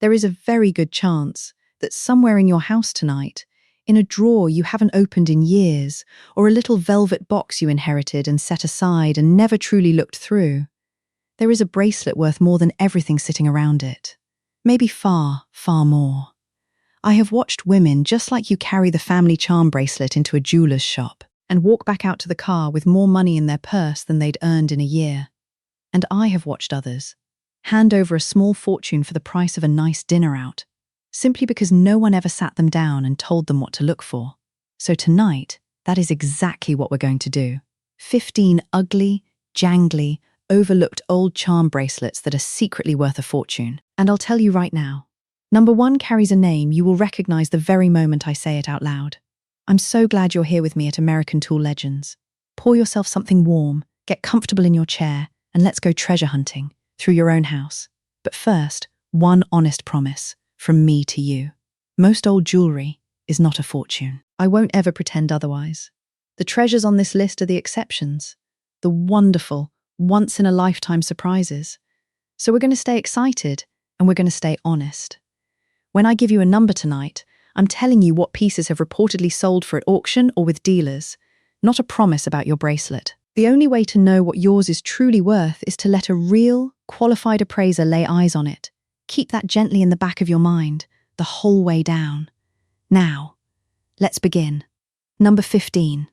there is a very good chance that somewhere in your house tonight, in a drawer you haven't opened in years, or a little velvet box you inherited and set aside and never truly looked through, there is a bracelet worth more than everything sitting around it. Maybe far, far more. I have watched women just like you carry the family charm bracelet into a jeweler's shop and walk back out to the car with more money in their purse than they'd earned in a year. And I have watched others hand over a small fortune for the price of a nice dinner out, simply because no one ever sat them down and told them what to look for. So tonight, that is exactly what we're going to do. 15 ugly, jangly, overlooked old charm bracelets that are secretly worth a fortune. And I'll tell you right now, number 1 carries a name you will recognize the very moment I say it out loud. I'm so glad you're here with me at American Tool Legends. Pour yourself something warm, get comfortable in your chair, and let's go treasure hunting through your own house. But first, one honest promise from me to you. Most old jewelry is not a fortune. I won't ever pretend otherwise. The treasures on this list are the exceptions, the wonderful, once-in-a-lifetime surprises. So we're going to stay excited and we're going to stay honest. When I give you a number tonight, I'm telling you what pieces have reportedly sold for at auction or with dealers, not a promise about your bracelet. The only way to know what yours is truly worth is to let a real, qualified appraiser lay eyes on it. Keep that gently in the back of your mind, the whole way down. Now, let's begin. Number 15.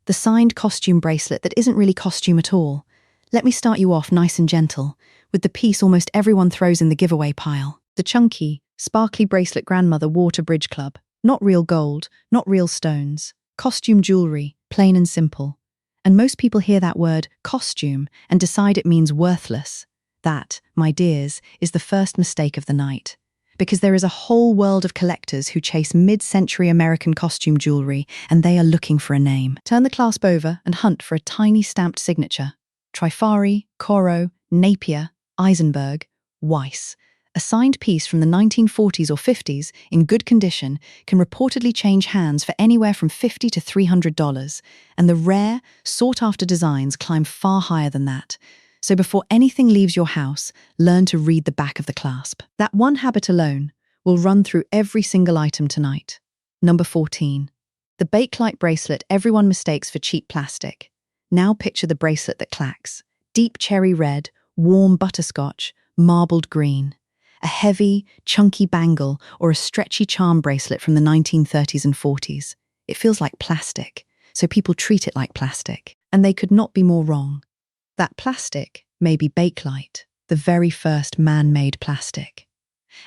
The signed costume bracelet that isn't really costume at all. Let me start you off nice and gentle, with the piece almost everyone throws in the giveaway pile. The chunky, sparkly bracelet grandmother wore to bridge club. Not real gold, not real stones. Costume jewelry, plain and simple. And most people hear that word, costume, and decide it means worthless. That, my dears, is the first mistake of the night. Because there is a whole world of collectors who chase mid-century American costume jewelry, and they are looking for a name. Turn the clasp over and hunt for a tiny stamped signature. Trifari, Coro, Napier, Eisenberg, Weiss. A signed piece from the 1940s or 50s, in good condition, can reportedly change hands for anywhere from $50 to $300, and the rare, sought-after designs climb far higher than that. So before anything leaves your house, learn to read the back of the clasp. That one habit alone will run through every single item tonight. Number 14. The Bakelite bracelet everyone mistakes for cheap plastic. Now picture the bracelet that clacks. Deep cherry red, warm butterscotch, marbled green. A heavy, chunky bangle or a stretchy charm bracelet from the 1930s and 40s. It feels like plastic, so people treat it like plastic. And they could not be more wrong. That plastic may be Bakelite, the very first man-made plastic.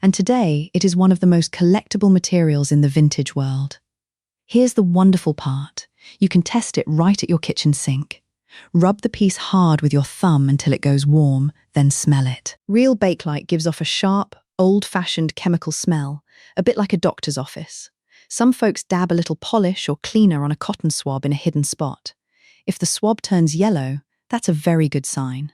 And today, it is one of the most collectible materials in the vintage world. Here's the wonderful part. You can test it right at your kitchen sink. Rub the piece hard with your thumb until it goes warm, then smell it. Real Bakelite gives off a sharp, old-fashioned chemical smell, a bit like a doctor's office. Some folks dab a little polish or cleaner on a cotton swab in a hidden spot. If the swab turns yellow, that's a very good sign.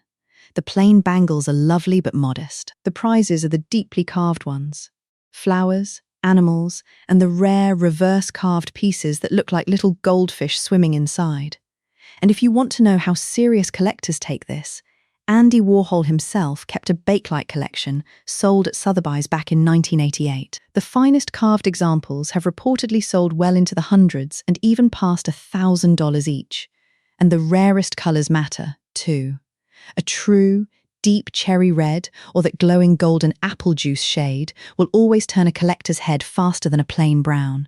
The plain bangles are lovely but modest. The prizes are the deeply carved ones. Flowers, animals, and the rare reverse-carved pieces that look like little goldfish swimming inside. And if you want to know how serious collectors take this, Andy Warhol himself kept a Bakelite collection sold at Sotheby's back in 1988. The finest carved examples have reportedly sold well into the hundreds and even past $1,000 each. And the rarest colours matter, too. A true, deep cherry red or that glowing golden apple juice shade will always turn a collector's head faster than a plain brown.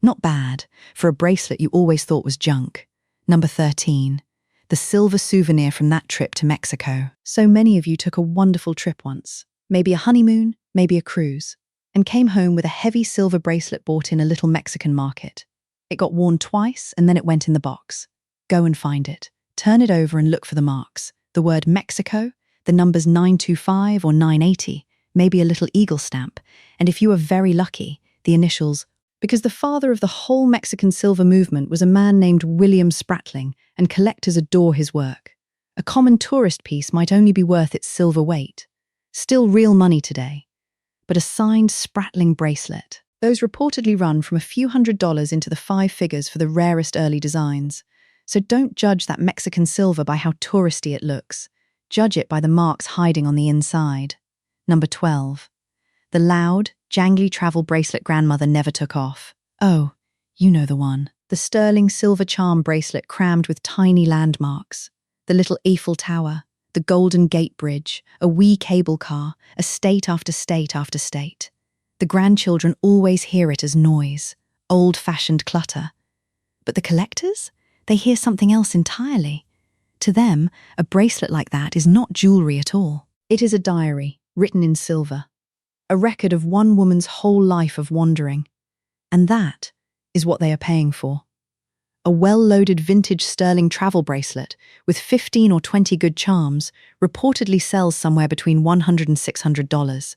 Not bad, for a bracelet you always thought was junk. Number 13. The silver souvenir from that trip to Mexico. So many of you took a wonderful trip once. Maybe a honeymoon, maybe a cruise. And came home with a heavy silver bracelet bought in a little Mexican market. It got worn twice and then it went in the box. Go and find it. Turn it over and look for the marks. The word Mexico, the numbers 925 or 980, maybe a little eagle stamp. And if you are very lucky, the initials, because the father of the whole Mexican silver movement was a man named William Spratling, and collectors adore his work. A common tourist piece might only be worth its silver weight. Still real money today. But a signed Spratling bracelet. Those reportedly run from a few $100s into the 5 figures for the rarest early designs. So don't judge that Mexican silver by how touristy it looks. Judge it by the marks hiding on the inside. Number 12. The loud, jangly travel bracelet grandmother never took off. Oh, you know the one. The sterling silver charm bracelet crammed with tiny landmarks. The little Eiffel Tower, the Golden Gate Bridge, a wee cable car, a state after state after state. The grandchildren always hear it as noise, old-fashioned clutter. But the collectors? They hear something else entirely. To them, a bracelet like that is not jewelry at all. It is a diary, written in silver. A record of one woman's whole life of wandering. And that is what they are paying for. A well-loaded vintage sterling travel bracelet with 15 or 20 good charms reportedly sells somewhere between $100 and $600.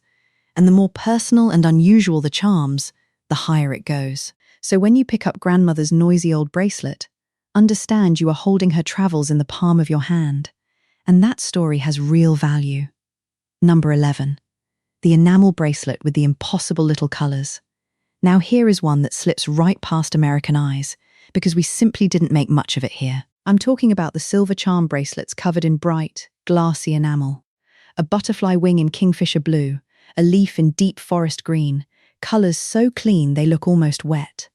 And the more personal and unusual the charms, the higher it goes. So when you pick up grandmother's noisy old bracelet, understand you are holding her travels in the palm of your hand. And that story has real value. Number 11. The enamel bracelet with the impossible little colors. Now here is one that slips right past American eyes, because we simply didn't make much of it here. I'm talking about the silver charm bracelets covered in bright, glassy enamel. A butterfly wing in kingfisher blue, a leaf in deep forest green, colors so clean they look almost wet.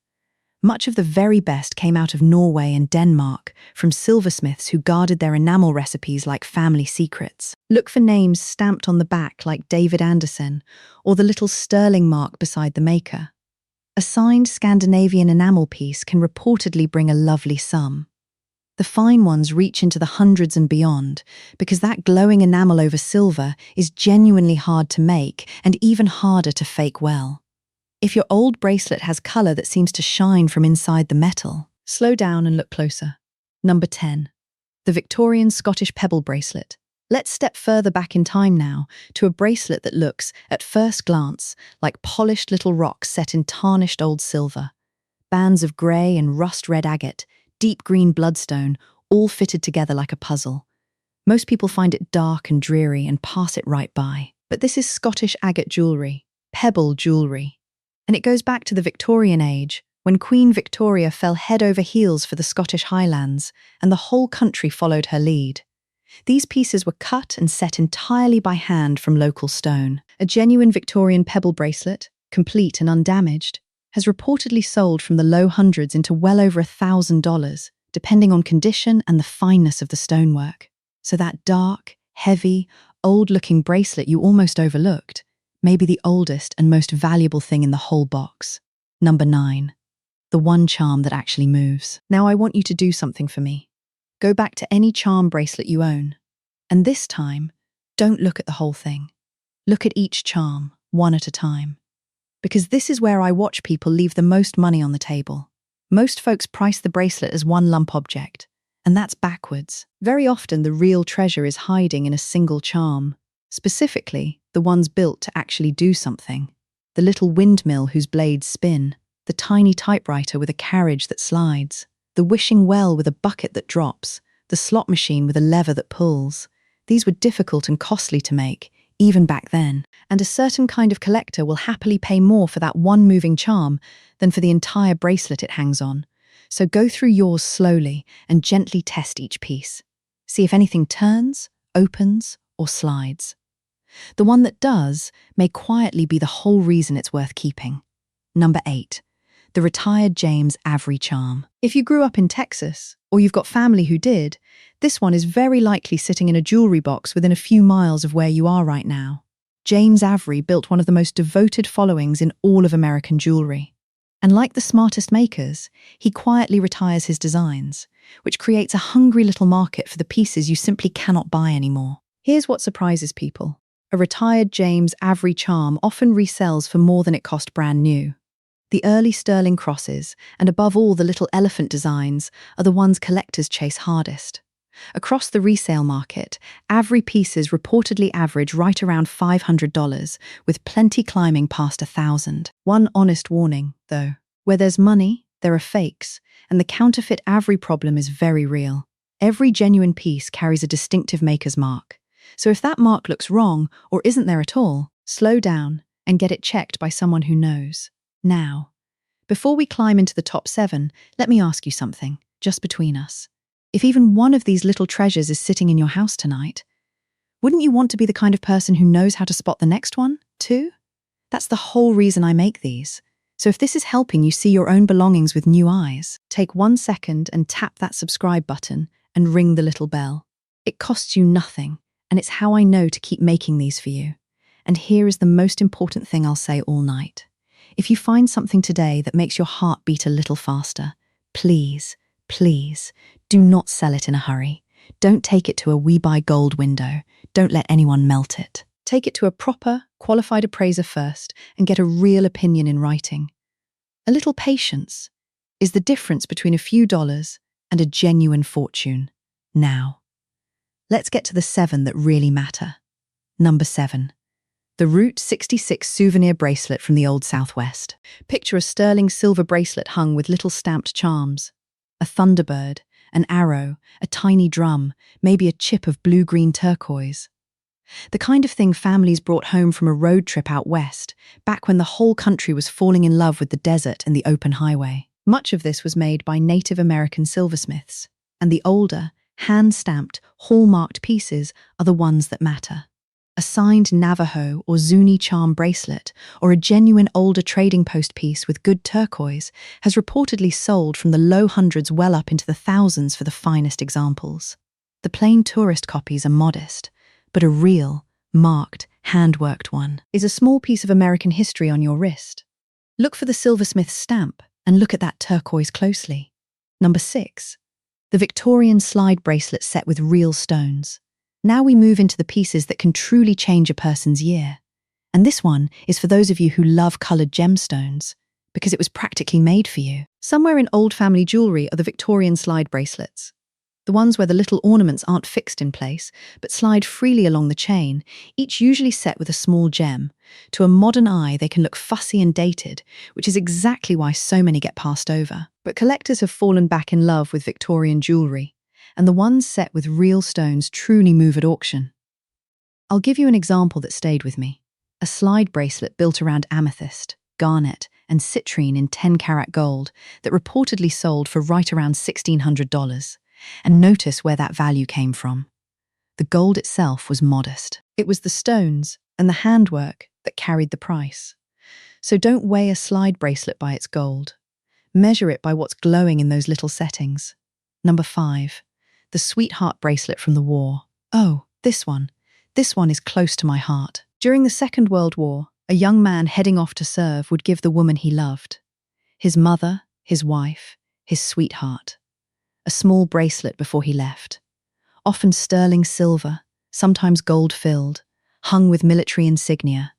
Much of the very best came out of Norway and Denmark, from silversmiths who guarded their enamel recipes like family secrets. Look for names stamped on the back like David Anderson, or the little sterling mark beside the maker. A signed Scandinavian enamel piece can reportedly bring a lovely sum. The fine ones reach into the hundreds and beyond, because that glowing enamel over silver is genuinely hard to make and even harder to fake well. If your old bracelet has color that seems to shine from inside the metal, slow down and look closer. Number 10. The Victorian Scottish pebble bracelet. Let's step further back in time now to a bracelet that looks, at first glance, like polished little rocks set in tarnished old silver. Bands of grey and rust-red agate, deep green bloodstone, all fitted together like a puzzle. Most people find it dark and dreary and pass it right by. But this is Scottish agate jewellery, pebble jewellery. And it goes back to the Victorian age, when Queen Victoria fell head over heels for the Scottish Highlands, and the whole country followed her lead. These pieces were cut and set entirely by hand from local stone. A genuine Victorian pebble bracelet, complete and undamaged, has reportedly sold from the low hundreds into well over $1,000, depending on condition and the fineness of the stonework. So that dark, heavy, old-looking bracelet you almost overlooked may be the oldest and most valuable thing in the whole box. Number 9. The one charm that actually moves. Now I want you to do something for me. Go back to any charm bracelet you own. And this time, don't look at the whole thing. Look at each charm, one at a time. Because this is where I watch people leave the most money on the table. Most folks price the bracelet as one lump object, and that's backwards. Very often the real treasure is hiding in a single charm, specifically the ones built to actually do something. The little windmill whose blades spin, the tiny typewriter with a carriage that slides, the wishing well with a bucket that drops, the slot machine with a lever that pulls. These were difficult and costly to make, even back then, and a certain kind of collector will happily pay more for that one moving charm than for the entire bracelet it hangs on. So go through yours slowly and gently test each piece. See if anything turns, opens, or slides. The one that does may quietly be the whole reason it's worth keeping. Number 8. The retired James Avery charm. If you grew up in Texas, or you've got family who did, this one is very likely sitting in a jewelry box within a few miles of where you are right now. James Avery built one of the most devoted followings in all of American jewelry. And like the smartest makers, he quietly retires his designs, which creates a hungry little market for the pieces you simply cannot buy anymore. Here's what surprises people. A retired James Avery charm often resells for more than it cost brand new. The early sterling crosses, and above all the little elephant designs, are the ones collectors chase hardest. Across the resale market, Avery pieces reportedly average right around $500, with plenty climbing past $1,000. One honest warning, though. Where there's money, there are fakes, and the counterfeit Avery problem is very real. Every genuine piece carries a distinctive maker's mark. So if that mark looks wrong, or isn't there at all, slow down and get it checked by someone who knows. Now, before we climb into the top 7, let me ask you something, just between us. If even one of these little treasures is sitting in your house tonight, wouldn't you want to be the kind of person who knows how to spot the next one, too? That's the whole reason I make these. So if this is helping you see your own belongings with new eyes, take 1 second and tap that subscribe button and ring the little bell. It costs you nothing, and it's how I know to keep making these for you. And here is the most important thing I'll say all night. If you find something today that makes your heart beat a little faster, please, please, do not sell it in a hurry. Don't take it to a We Buy Gold window. Don't let anyone melt it. Take it to a proper, qualified appraiser first and get a real opinion in writing. A little patience is the difference between a few dollars and a genuine fortune. Now, let's get to the 7 that really matter. Number 7. The Route 66 souvenir bracelet from the Old Southwest. Picture a sterling silver bracelet hung with little stamped charms. A thunderbird, an arrow, a tiny drum, maybe a chip of blue-green turquoise. The kind of thing families brought home from a road trip out west, back when the whole country was falling in love with the desert and the open highway. Much of this was made by Native American silversmiths, and the older, hand-stamped, hallmarked pieces are the ones that matter. A signed Navajo or Zuni charm bracelet, or a genuine older trading post piece with good turquoise, has reportedly sold from the low hundreds well up into the thousands for the finest examples. The plain tourist copies are modest, but a real, marked, hand-worked one is a small piece of American history on your wrist. Look for the silversmith's stamp and look at that turquoise closely. Number 6. The Victorian slide bracelet set with real stones. Now we move into the pieces that can truly change a person's year. And this one is for those of you who love coloured gemstones, because it was practically made for you. Somewhere in old family jewellery are the Victorian slide bracelets. The ones where the little ornaments aren't fixed in place, but slide freely along the chain, each usually set with a small gem. To a modern eye, they can look fussy and dated, which is exactly why so many get passed over. But collectors have fallen back in love with Victorian jewellery, and the ones set with real stones truly move at auction. I'll give you an example that stayed with me. A slide bracelet built around amethyst, garnet, and citrine in 10-carat gold that reportedly sold for right around $1,600. And notice where that value came from. The gold itself was modest. It was the stones and the handwork that carried the price. So don't weigh a slide bracelet by its gold. Measure it by what's glowing in those little settings. Number 5. The sweetheart bracelet from the war. Oh, this one. This one is close to my heart. During the Second World War, a young man heading off to serve would give the woman he loved, his mother, his wife, his sweetheart, a small bracelet before he left. Often sterling silver, sometimes gold-filled, hung with military insignia.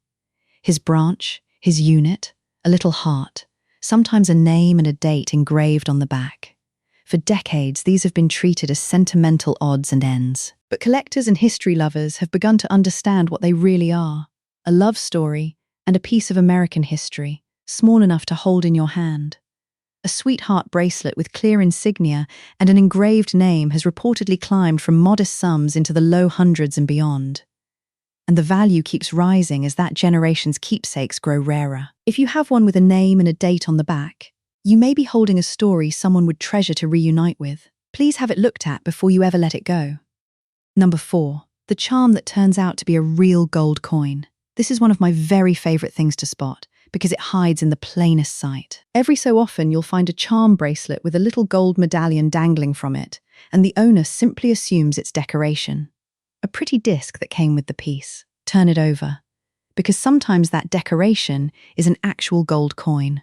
His branch, his unit, a little heart, sometimes a name and a date engraved on the back. For decades, these have been treated as sentimental odds and ends. But collectors and history lovers have begun to understand what they really are: a love story and a piece of American history, small enough to hold in your hand. A sweetheart bracelet with clear insignia and an engraved name has reportedly climbed from modest sums into the low hundreds and beyond. And the value keeps rising as that generation's keepsakes grow rarer. If you have one with a name and a date on the back, you may be holding a story someone would treasure to reunite with. Please have it looked at before you ever let it go. Number 4. The charm that turns out to be a real gold coin. This is one of my very favourite things to spot, because it hides in the plainest sight. Every so often you'll find a charm bracelet with a little gold medallion dangling from it, and the owner simply assumes it's decoration. A pretty disc that came with the piece. Turn it over, because sometimes that decoration is an actual gold coin.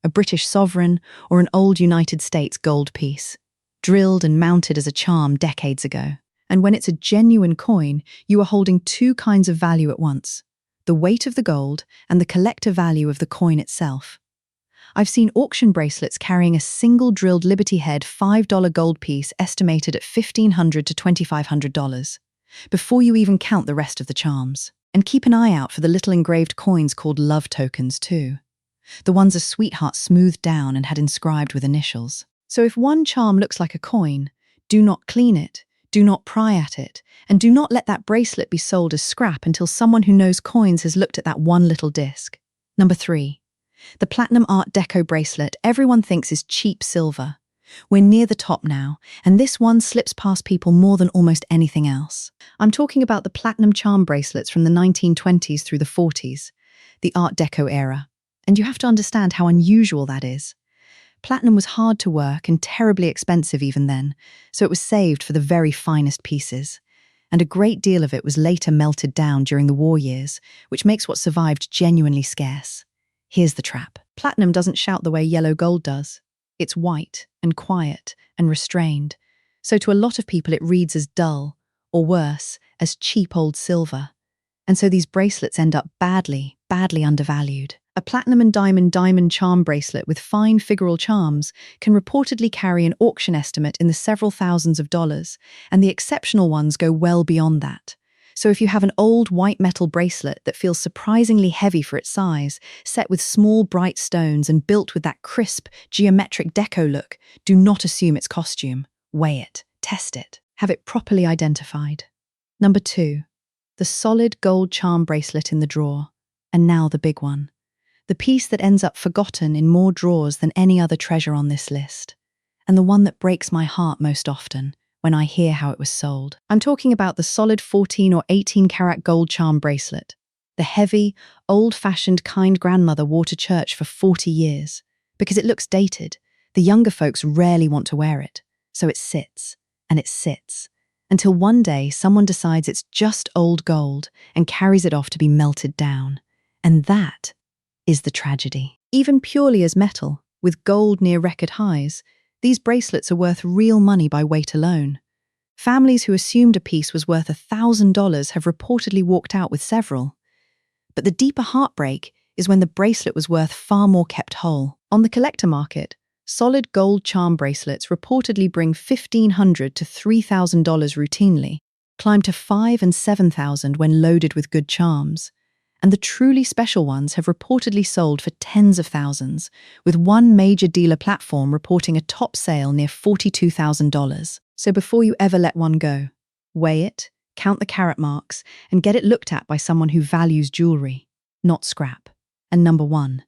A British sovereign or an old United States gold piece, drilled and mounted as a charm decades ago. And when it's a genuine coin, you are holding two kinds of value at once: the weight of the gold and the collector value of the coin itself. I've seen auction bracelets carrying a single drilled Liberty Head $5 gold piece estimated at $1,500 to $2,500, before you even count the rest of the charms. And keep an eye out for the little engraved coins called love tokens too. The ones a sweetheart smoothed down and had inscribed with initials. So if one charm looks like a coin, do not clean it, do not pry at it, and do not let that bracelet be sold as scrap until someone who knows coins has looked at that one little disc. Number 3. The platinum Art Deco bracelet everyone thinks is cheap silver. We're near the top now, and this one slips past people more than almost anything else. I'm talking about the platinum charm bracelets from the 1920s through the 40s. the Art Deco era, and you have to understand how unusual that is. Platinum was hard to work and terribly expensive even then, so it was saved for the very finest pieces. And a great deal of it was later melted down during the war years, which makes what survived genuinely scarce. Here's the trap. Platinum doesn't shout the way yellow gold does. It's white and quiet and restrained, so to a lot of people it reads as dull, or worse, as cheap old silver. And so these bracelets end up badly undervalued. A platinum and diamond charm bracelet with fine figural charms can reportedly carry an auction estimate in the several thousands of dollars, and the exceptional ones go well beyond that. So if you have an old white metal bracelet that feels surprisingly heavy for its size, set with small bright stones and built with that crisp, geometric deco look, do not assume it's costume. Weigh it, test it, have it properly identified. Number 2, the solid gold charm bracelet in the drawer. And now the big one. The piece that ends up forgotten in more drawers than any other treasure on this list. And the one that breaks my heart most often when I hear how it was sold. I'm talking about the solid 14 or 18 karat gold charm bracelet. The heavy, old-fashioned kind grandmother wore to church for 40 years. Because it looks dated, the younger folks rarely want to wear it. So it sits, and it sits, until one day someone decides it's just old gold and carries it off to be melted down. And that is the tragedy. Even purely as metal, with gold near record highs, these bracelets are worth real money by weight alone. Families who assumed a piece was worth $1,000 have reportedly walked out with several. But the deeper heartbreak is when the bracelet was worth far more kept whole. On the collector market, solid gold charm bracelets reportedly bring $1,500 to $3,000 routinely, climb to $5,000 and $7,000 when loaded with good charms. And the truly special ones have reportedly sold for tens of thousands, with one major dealer platform reporting a top sale near $42,000. So before you ever let one go, weigh it, count the carat marks, and get it looked at by someone who values jewelry, not scrap. And number 1,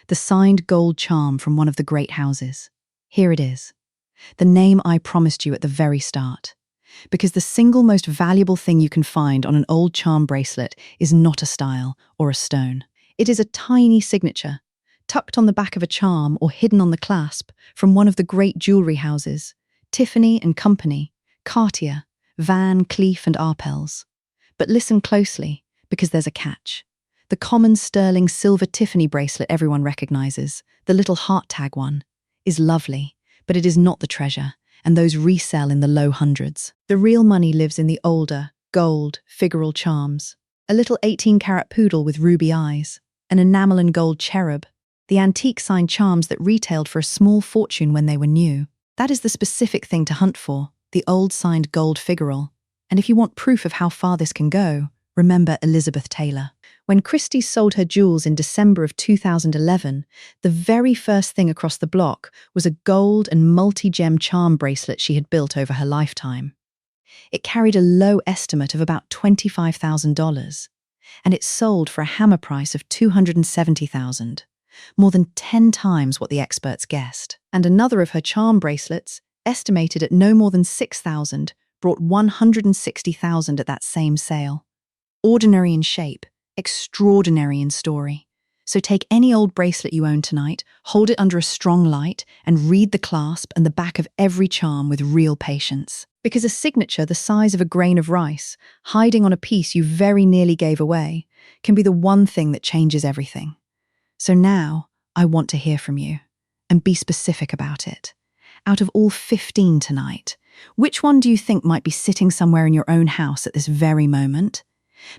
the signed gold charm from one of the great houses. Here it is. The name I promised you at the very start. Because the single most valuable thing you can find on an old charm bracelet is not a style or a stone. It is a tiny signature, tucked on the back of a charm or hidden on the clasp from one of the great jewelry houses, Tiffany & Company, Cartier, Van Cleef & Arpels. But listen closely, because there's a catch. The common sterling silver Tiffany bracelet everyone recognizes, the little heart tag one, is lovely, but it is not the treasure, and those resell in the low hundreds. The real money lives in the older, gold, figural charms. A little 18-karat poodle with ruby eyes, an enamel and gold cherub, the antique signed charms that retailed for a small fortune when they were new. That is the specific thing to hunt for, the old signed gold figural. And if you want proof of how far this can go, remember Elizabeth Taylor. When Christie sold her jewels in December of 2011, the very first thing across the block was a gold and multi-gem charm bracelet she had built over her lifetime. It carried a low estimate of about $25,000, and it sold for a hammer price of $270,000, more than 10 times what the experts guessed. And another of her charm bracelets, estimated at no more than $6,000, brought $160,000 at that same sale. Ordinary in shape, extraordinary in story. So take any old bracelet you own tonight, hold it under a strong light, and read the clasp and the back of every charm with real patience. Because a signature the size of a grain of rice, hiding on a piece you very nearly gave away, can be the one thing that changes everything. So now, I want to hear from you, and be specific about it. Out of all 15 tonight, which one do you think might be sitting somewhere in your own house at this very moment?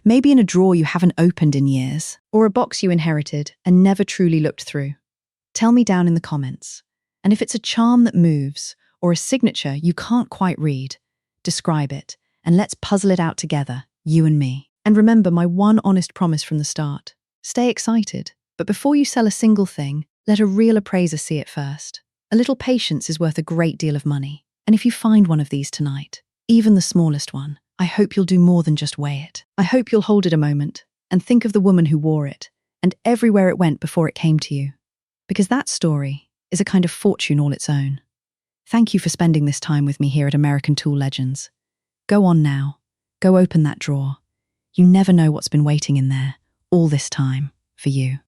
Maybe in a drawer you haven't opened in years, or a box you inherited and never truly looked through. Tell me down in the comments. And if it's a charm that moves, or a signature you can't quite read, describe it, and let's puzzle it out together, you and me. And remember my one honest promise from the start. Stay excited, but before you sell a single thing, let a real appraiser see it first. A little patience is worth a great deal of money. And if you find one of these tonight, even the smallest one, I hope you'll do more than just weigh it. I hope you'll hold it a moment and think of the woman who wore it and everywhere it went before it came to you. Because that story is a kind of fortune all its own. Thank you for spending this time with me here at American Tool Legends. Go on now. Go open that drawer. You never know what's been waiting in there all this time. for you.